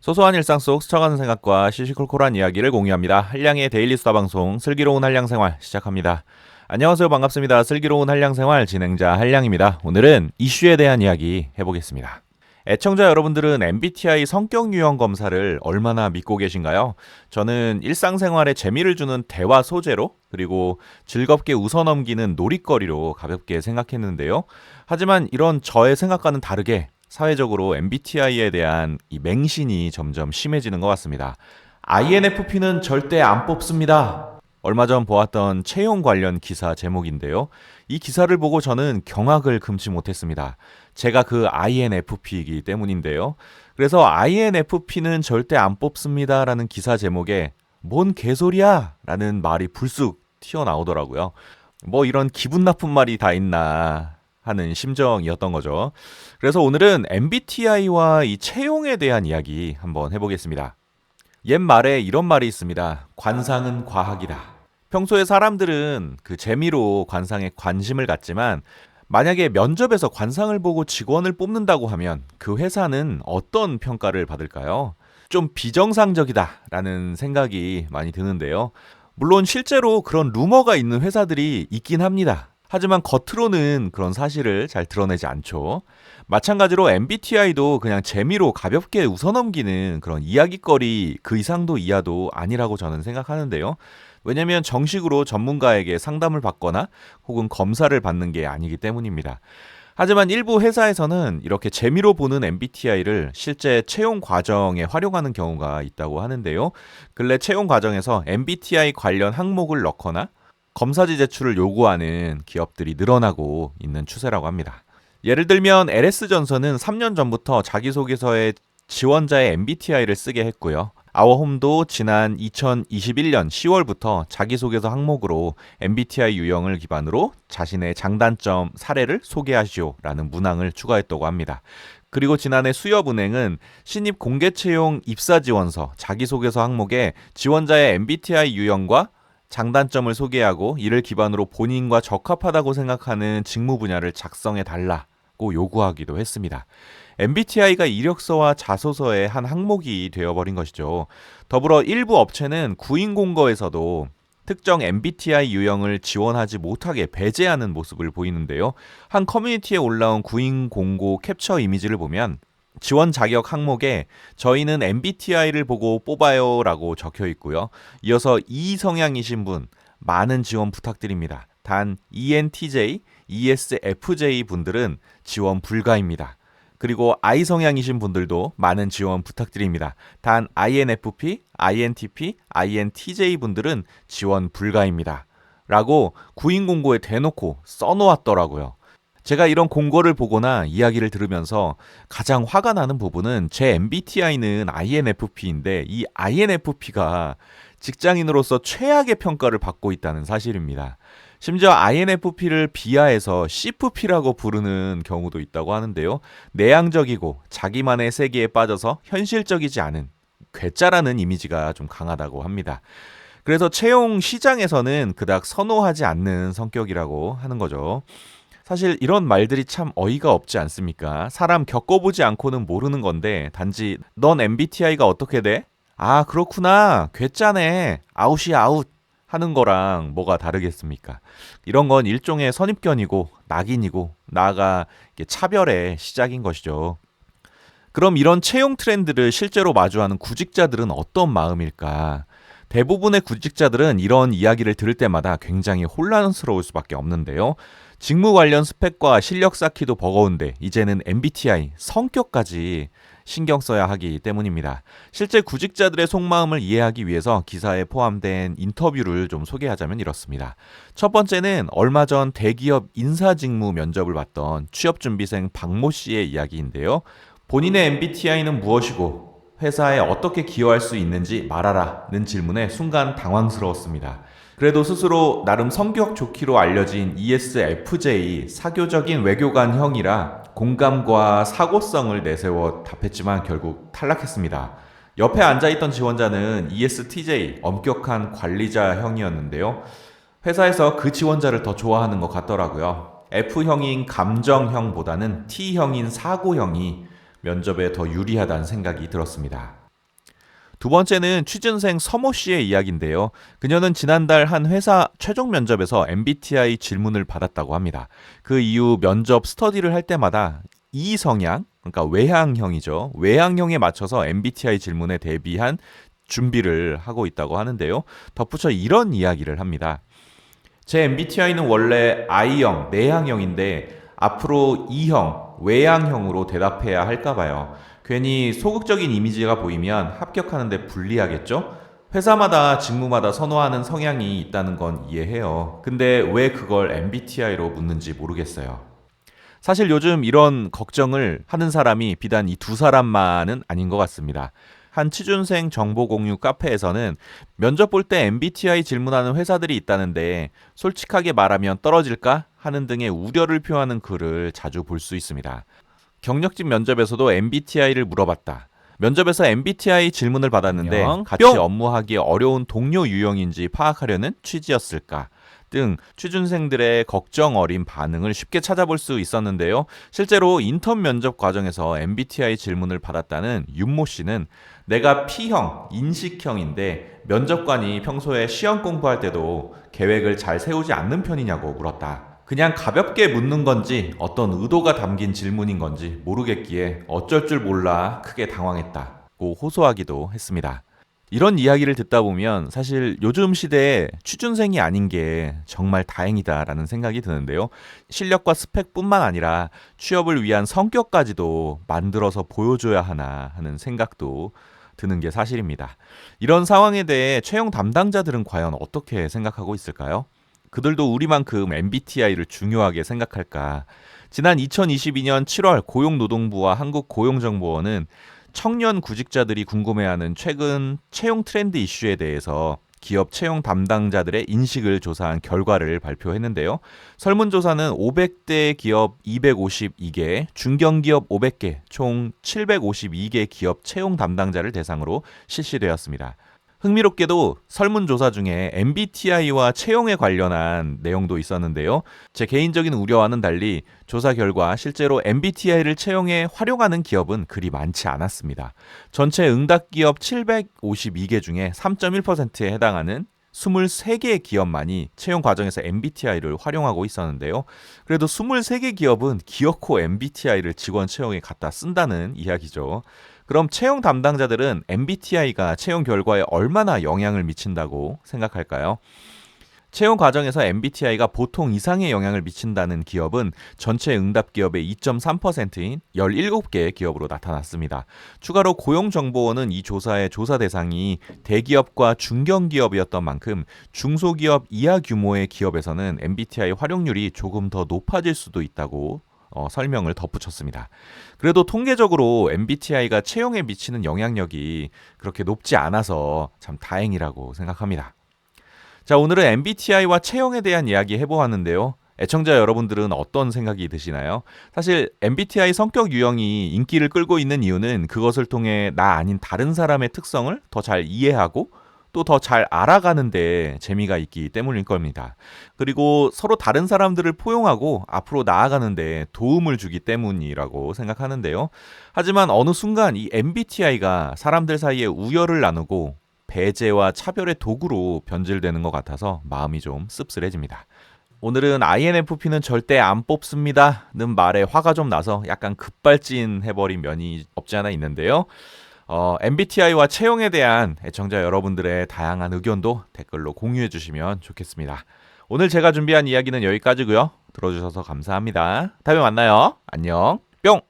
소소한 일상 속 스쳐가는 생각과 시시콜콜한 이야기를 공유합니다. 한량의 데일리 수다 방송 슬기로운 한량생활 시작합니다. 안녕하세요. 반갑습니다. 슬기로운 한량생활 진행자 한량입니다. 오늘은 이슈에 대한 이야기 해보겠습니다. 애청자 여러분들은 MBTI 성격 유형 검사를 얼마나 믿고 계신가요? 저는 일상생활에 재미를 주는 대화 소재로 그리고 즐겁게 웃어넘기는 놀이거리로 가볍게 생각했는데요. 하지만 이런 저의 생각과는 다르게 사회적으로 MBTI에 대한 이 맹신이 점점 심해지는 것 같습니다. INFP는 절대 안 뽑습니다. 얼마 전 보았던 채용 관련 기사 제목인데요. 이 기사를 보고 저는 경악을 금치 못했습니다. 제가 그 INFP이기 때문인데요. 그래서 INFP는 절대 안 뽑습니다라는 기사 제목에 뭔 개소리야? 라는 말이 불쑥 튀어나오더라고요. 뭐 이런 기분 나쁜 말이 다 있나 하는 심정이었던 거죠. 그래서 오늘은 MBTI와 이 채용에 대한 이야기 한번 해보겠습니다. 옛말에 이런 말이 있습니다. 관상은 과학이다. 평소에 사람들은 그 재미로 관상에 관심을 갖지만 만약에 면접에서 관상을 보고 직원을 뽑는다고 하면 그 회사는 어떤 평가를 받을까요? 좀 비정상적이다라는 생각이 많이 드는데요. 물론 실제로 그런 루머가 있는 회사들이 있긴 합니다. 하지만 겉으로는 그런 사실을 잘 드러내지 않죠. 마찬가지로 MBTI도 그냥 재미로 가볍게 웃어넘기는 그런 이야기거리 그 이상도 이하도 아니라고 저는 생각하는데요. 왜냐하면 정식으로 전문가에게 상담을 받거나 혹은 검사를 받는 게 아니기 때문입니다. 하지만 일부 회사에서는 이렇게 재미로 보는 MBTI를 실제 채용 과정에 활용하는 경우가 있다고 하는데요. 근래 채용 과정에서 MBTI 관련 항목을 넣거나 검사지 제출을 요구하는 기업들이 늘어나고 있는 추세라고 합니다. 예를 들면 LS전선은 3년 전부터 자기소개서에 지원자의 MBTI를 쓰게 했고요. 아워홈도 지난 2021년 10월부터 자기소개서 항목으로 MBTI 유형을 기반으로 자신의 장단점 사례를 소개하시오라는 문항을 추가했다고 합니다. 그리고 지난해 수협은행은 신입 공개채용 입사지원서 자기소개서 항목에 지원자의 MBTI 유형과 장단점을 소개하고 이를 기반으로 본인과 적합하다고 생각하는 직무 분야를 작성해 달라고 요구하기도 했습니다. MBTI가 이력서와 자소서의 한 항목이 되어버린 것이죠. 더불어 일부 업체는 구인공고에서도 특정 MBTI 유형을 지원하지 못하게 배제하는 모습을 보이는데요. 한 커뮤니티에 올라온 구인공고 캡처 이미지를 보면 지원 자격 항목에 저희는 MBTI를 보고 뽑아요 라고 적혀 있고요. 이어서 E 성향이신 분 많은 지원 부탁드립니다. 단 ENTJ, ESFJ 분들은 지원 불가입니다. 그리고 I 성향이신 분들도 많은 지원 부탁드립니다. 단 INFP, INTP, INTJ 분들은 지원 불가입니다. 라고 구인공고에 대놓고 써놓았더라고요. 제가 이런 공고를 보거나 이야기를 들으면서 가장 화가 나는 부분은 제 MBTI는 INFP인데 이 INFP가 직장인으로서 최악의 평가를 받고 있다는 사실입니다. 심지어 INFP를 비하해서 CFP라고 부르는 경우도 있다고 하는데요. 내향적이고 자기만의 세계에 빠져서 현실적이지 않은 괴짜라는 이미지가 좀 강하다고 합니다. 그래서 채용 시장에서는 그닥 선호하지 않는 성격이라고 하는 거죠. 사실 이런 말들이 참 어이가 없지 않습니까? 사람 겪어보지 않고는 모르는 건데 단지 넌 MBTI가 어떻게 돼? 아 그렇구나 괴짜네 아웃이야 아웃 하는 거랑 뭐가 다르겠습니까? 이런 건 일종의 선입견이고 낙인이고 나아가 차별의 시작인 것이죠. 그럼 이런 채용 트렌드를 실제로 마주하는 구직자들은 어떤 마음일까? 대부분의 구직자들은 이런 이야기를 들을 때마다 굉장히 혼란스러울 수밖에 없는데요. 직무 관련 스펙과 실력 쌓기도 버거운데 이제는 MBTI, 성격까지 신경 써야 하기 때문입니다. 실제 구직자들의 속마음을 이해하기 위해서 기사에 포함된 인터뷰를 좀 소개하자면 이렇습니다. 첫 번째는 얼마 전 대기업 인사직무 면접을 봤던 취업준비생 박모 씨의 이야기인데요. 본인의 MBTI는 무엇이고 회사에 어떻게 기여할 수 있는지 말하라는 질문에 순간 당황스러웠습니다. 그래도 스스로 나름 성격 좋기로 알려진 ESFJ 사교적인 외교관형이라 공감과 사고성을 내세워 답했지만 결국 탈락했습니다. 옆에 앉아있던 지원자는 ESTJ 엄격한 관리자형이었는데요. 회사에서 그 지원자를 더 좋아하는 것 같더라고요. F형인 감정형보다는 T형인 사고형이 면접에 더 유리하다는 생각이 들었습니다. 두 번째는 취준생 서모 씨의 이야기인데요. 그녀는 지난달 한 회사 최종 면접에서 MBTI 질문을 받았다고 합니다. 그 이후 면접 스터디를 할 때마다 이 성향, 그러니까 외향형이죠. 외향형에 맞춰서 MBTI 질문에 대비한 준비를 하고 있다고 하는데요. 덧붙여 이런 이야기를 합니다. 제 MBTI는 원래 I형, 내향형인데 앞으로 E형, 외향형으로 대답해야 할까 봐요. 괜히 소극적인 이미지가 보이면 합격하는데 불리하겠죠? 회사마다 직무마다 선호하는 성향이 있다는 건 이해해요. 근데 왜 그걸 MBTI로 묻는지 모르겠어요. 사실 요즘 이런 걱정을 하는 사람이 비단 이 두 사람만은 아닌 것 같습니다. 한 취준생 정보 공유 카페에서는 면접 볼 때 MBTI 질문하는 회사들이 있다는데 솔직하게 말하면 떨어질까? 하는 등의 우려를 표하는 글을 자주 볼 수 있습니다. 경력직 면접에서도 MBTI를 물어봤다. 면접에서 MBTI 질문을 받았는데 같이 업무하기 어려운 동료 유형인지 파악하려는 취지였을까? 등 취준생들의 걱정 어린 반응을 쉽게 찾아볼 수 있었는데요. 실제로 인턴 면접 과정에서 MBTI 질문을 받았다는 윤모 씨는 내가 P형, 인식형인데 면접관이 평소에 시험 공부할 때도 계획을 잘 세우지 않는 편이냐고 물었다. 그냥 가볍게 묻는 건지 어떤 의도가 담긴 질문인 건지 모르겠기에 어쩔 줄 몰라 크게 당황했다고 호소하기도 했습니다. 이런 이야기를 듣다 보면 사실 요즘 시대에 취준생이 아닌 게 정말 다행이다라는 생각이 드는데요. 실력과 스펙뿐만 아니라 취업을 위한 성격까지도 만들어서 보여줘야 하나 하는 생각도 드는 게 사실입니다. 이런 상황에 대해 채용 담당자들은 과연 어떻게 생각하고 있을까요? 그들도 우리만큼 MBTI를 중요하게 생각할까? 지난 2022년 7월 고용노동부와 한국고용정보원은 청년 구직자들이 궁금해하는 최근 채용 트렌드 이슈에 대해서 기업 채용 담당자들의 인식을 조사한 결과를 발표했는데요. 설문조사는 500대 기업 252개, 중견기업 500개, 총 752개 기업 채용 담당자를 대상으로 실시되었습니다. 흥미롭게도 설문조사 중에 MBTI와 채용에 관련한 내용도 있었는데요. 제 개인적인 우려와는 달리 조사 결과 실제로 MBTI를 채용에 활용하는 기업은 그리 많지 않았습니다. 전체 응답 기업 752개 중에 3.1%에 해당하는 23개 기업만이 채용 과정에서 MBTI를 활용하고 있었는데요. 그래도 23개 기업은 기어코 MBTI를 직원 채용에 갖다 쓴다는 이야기죠. 그럼 채용 담당자들은 MBTI가 채용 결과에 얼마나 영향을 미친다고 생각할까요? 채용 과정에서 MBTI가 보통 이상의 영향을 미친다는 기업은 전체 응답 기업의 2.3%인 17개 기업으로 나타났습니다. 추가로 고용정보원은 이 조사의 조사 대상이 대기업과 중견기업이었던 만큼 중소기업 이하 규모의 기업에서는 MBTI 활용률이 조금 더 높아질 수도 있다고 설명을 덧붙였습니다. 그래도 통계적으로 MBTI가 채용에 미치는 영향력이 그렇게 높지 않아서 참 다행이라고 생각합니다. 자, 오늘은 MBTI와 채용에 대한 이야기 해보았는데요. 애청자 여러분들은 어떤 생각이 드시나요? 사실 MBTI 성격 유형이 인기를 끌고 있는 이유는 그것을 통해 나 아닌 다른 사람의 특성을 더 잘 이해하고 또 더 잘 알아가는데 재미가 있기 때문일 겁니다. 그리고 서로 다른 사람들을 포용하고 앞으로 나아가는데 도움을 주기 때문이라고 생각하는데요. 하지만 어느 순간 이 MBTI가 사람들 사이에 우열을 나누고 배제와 차별의 도구로 변질되는 것 같아서 마음이 좀 씁쓸해집니다. 오늘은 INFP는 절대 안 뽑습니다는 말에 화가 좀 나서 약간 급발진해버린 면이 없지 않아 있는데요. MBTI와 채용에 대한 애청자 여러분들의 다양한 의견도 댓글로 공유해 주시면 좋겠습니다. 오늘 제가 준비한 이야기는 여기까지고요. 들어주셔서 감사합니다. 다음에 만나요. 안녕. 뿅!